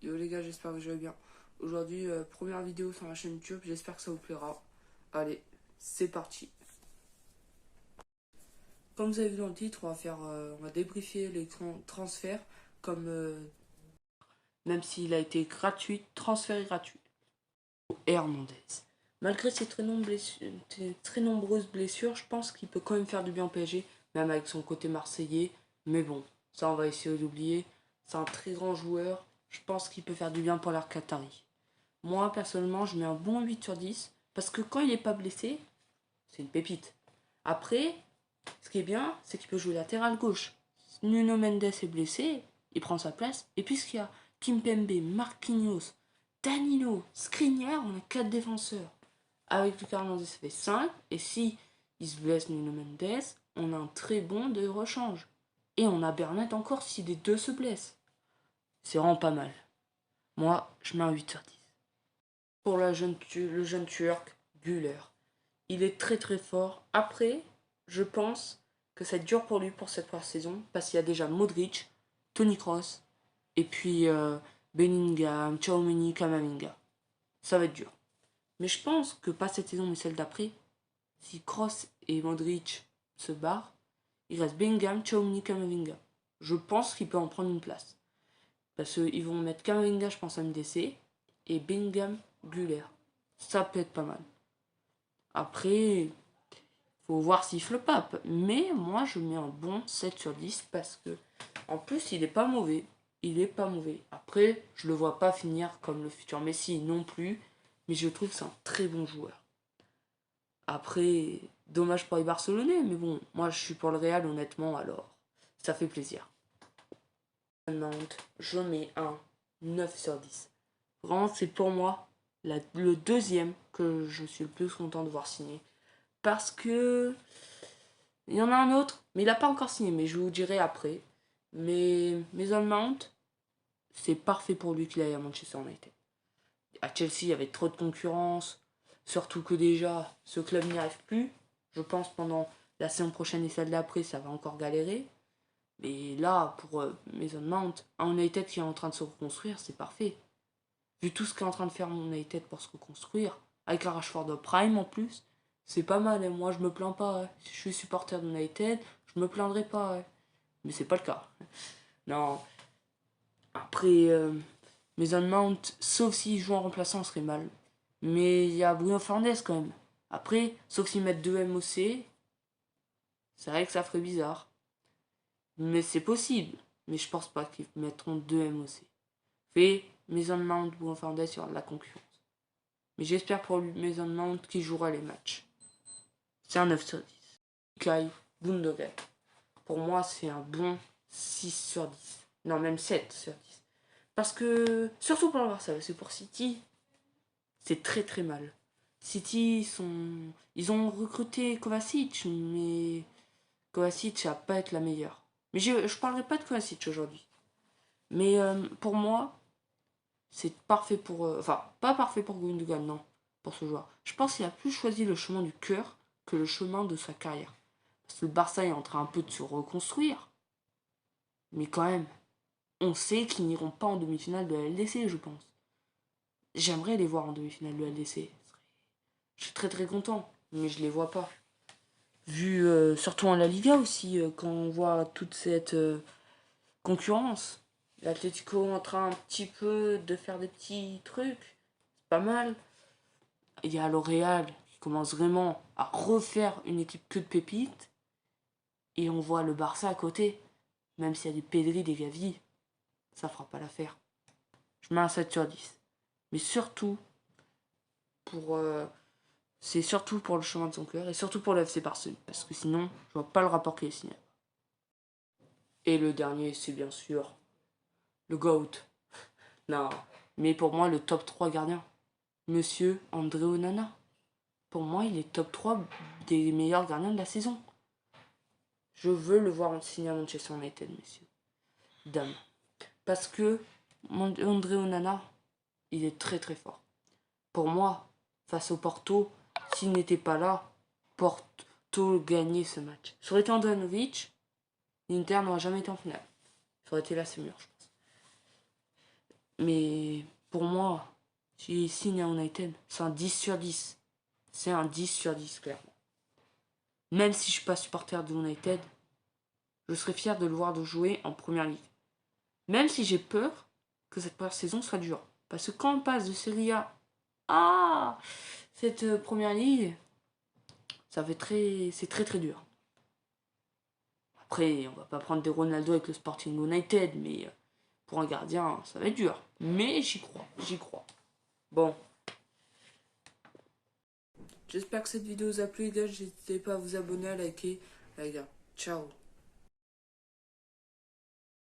Yo les gars, j'espère que vous allez bien. Aujourd'hui, première vidéo sur ma chaîne YouTube, j'espère que ça vous plaira. Allez, c'est parti. Comme vous avez vu dans le titre, on va débriefer les transferts, comme même s'il a été gratuit, transfert gratuit. Hernandez. Malgré ses très nombreuses blessures, je pense qu'il peut quand même faire du bien au PSG, même avec son côté marseillais. Mais bon, ça on va essayer d'oublier. C'est un très grand joueur. Je pense qu'il peut faire du bien pour l'air Qatari. Moi, personnellement, je mets un bon 8 sur 10. Parce que quand il n'est pas blessé, c'est une pépite. Après, ce qui est bien, c'est qu'il peut jouer latéral gauche. Nuno Mendes est blessé, il prend sa place. Et puisqu'il y a Kimpembe, Marquinhos, Danilo, Skriniar, on a 4 défenseurs. Avec Lucas Hernandez, ça fait 5. Et si il se blesse Nuno Mendes, on a un très bon de rechange. Et on a Bernat encore si les deux se blessent. C'est vraiment pas mal. Moi, je mets un 8 sur 10. Pour le jeune Turc, Güler. Il est très très fort. Après, je pense que ça va être dur pour lui pour cette première saison, parce qu'il y a déjà Modric, Toni Kroos, et puis Bellingham, Tchouaméni, Kamavinga. Ça va être dur. Mais je pense que pas cette saison, mais celle d'après, si Kroos et Modric se barrent, il reste Bellingham, Tchouaméni, Kamavinga. Je pense qu'il peut en prendre une place. Parce qu'ils vont mettre Kamavinga, je pense, à MDC, et Bellingham, Güler. Ça peut être pas mal. Après, faut voir s'il flop up. Mais moi, je mets un bon 7 sur 10 parce que, en plus, il est pas mauvais. Il est pas mauvais. Après, je le vois pas finir comme le futur Messi non plus. Mais je trouve que c'est un très bon joueur. Après, dommage pour les Barcelonais. Mais bon, moi, je suis pour le Real, honnêtement, alors ça fait plaisir. Nantes, je mets un 9 sur 10. Vraiment, c'est pour moi le deuxième que je suis le plus content de voir signer. Parce que il y en a un autre, mais il n'a pas encore signé, mais je vous dirai après. Mais Mason Mount, c'est parfait pour lui qu'il aille à Manchester United. À Chelsea, il y avait trop de concurrence, surtout que déjà, ce club n'y arrive plus. Je pense pendant la saison prochaine et celle d'après, ça va encore galérer. Mais là, pour Mason Mount, un United qui est en train de se reconstruire, c'est parfait. Vu tout ce qu'est en train de faire mon United pour se reconstruire, avec un Rashford de Prime en plus, c'est pas mal. Et moi, je me plains pas. Si je suis supporter de United, je me plaindrai pas. Mais c'est pas le cas. Non. Après, Mason Mount, sauf s'il joue en remplaçant, ce serait mal. Mais il y a Bruno Fernandes quand même. Après, sauf s'ils mettent 2 MOC, c'est vrai que ça ferait bizarre. Mais c'est possible. Mais je pense pas qu'ils mettront 2 MOC. Fait Mason Mount, Bruno Fernandes, il y aura de la concurrence. Mais j'espère pour lui, Mason Mount, qu'il jouera les matchs. C'est un 9 sur 10. Kai Gundogan. Pour moi, c'est un bon 6 sur 10. Non, même 7 sur 10. Parce que, surtout pour le Barça, parce que pour City, c'est très très mal. City, ils ont recruté Kovacic, mais Kovacic va pas être la meilleure. Mais je parlerai pas de Kovacic aujourd'hui. Mais pour moi, c'est parfait pour... enfin, pas parfait pour Gundogan, non, pour ce joueur. Je pense qu'il a plus choisi le chemin du cœur que le chemin de sa carrière. Parce que le Barça est en train un peu de se reconstruire. Mais quand même, on sait qu'ils n'iront pas en demi-finale de la LDC, je pense. J'aimerais les voir en demi-finale de la LDC. Je suis très très content, mais je les vois pas. Vu surtout en La Liga aussi, quand on voit toute cette concurrence. L'Atlético est en train un petit peu de faire des petits trucs. C'est pas mal. Il y a L'Oréal qui commence vraiment à refaire une équipe que de pépites. Et on voit le Barça à côté. Même s'il y a des Pedri, des Gavi, ça fera pas l'affaire. Je mets un 7 sur 10. Mais surtout, pour, c'est surtout pour le chemin de son cœur et surtout pour le FC Barcelone. Parce que sinon, je vois pas le rapport qui est signé. Et le dernier, c'est bien sûr le GOAT. Non, mais pour moi, le top 3 gardien. Monsieur André Onana. Pour moi, il est top 3 des meilleurs gardiens de la saison. Je veux le voir signer à Manchester United, messieurs. Dames. Parce que André Onana, il est très très fort. Pour moi, face au Porto, s'il n'était pas là, Porto gagnait ce match. Ça aurait été Andanovic, l'Inter n'aurait jamais été en finale. Ça aurait été là, c'est mieux, je pense. Mais pour moi, s'il signe à United, c'est un 10 sur 10. C'est un 10 sur 10, clairement. Même si je suis pas supporter de United, je serais fier de le voir de jouer en première ligue. Même si j'ai peur que cette première saison soit dure. Parce que quand on passe de Serie A à cette première ligue, c'est très très dur. Après, on va pas prendre des Ronaldo avec le Sporting United, mais pour un gardien, ça va être dur. Mais j'y crois, j'y crois. Bon. J'espère que cette vidéo vous a plu, les gars. N'hésitez pas à vous abonner, à liker. Les gars, ciao.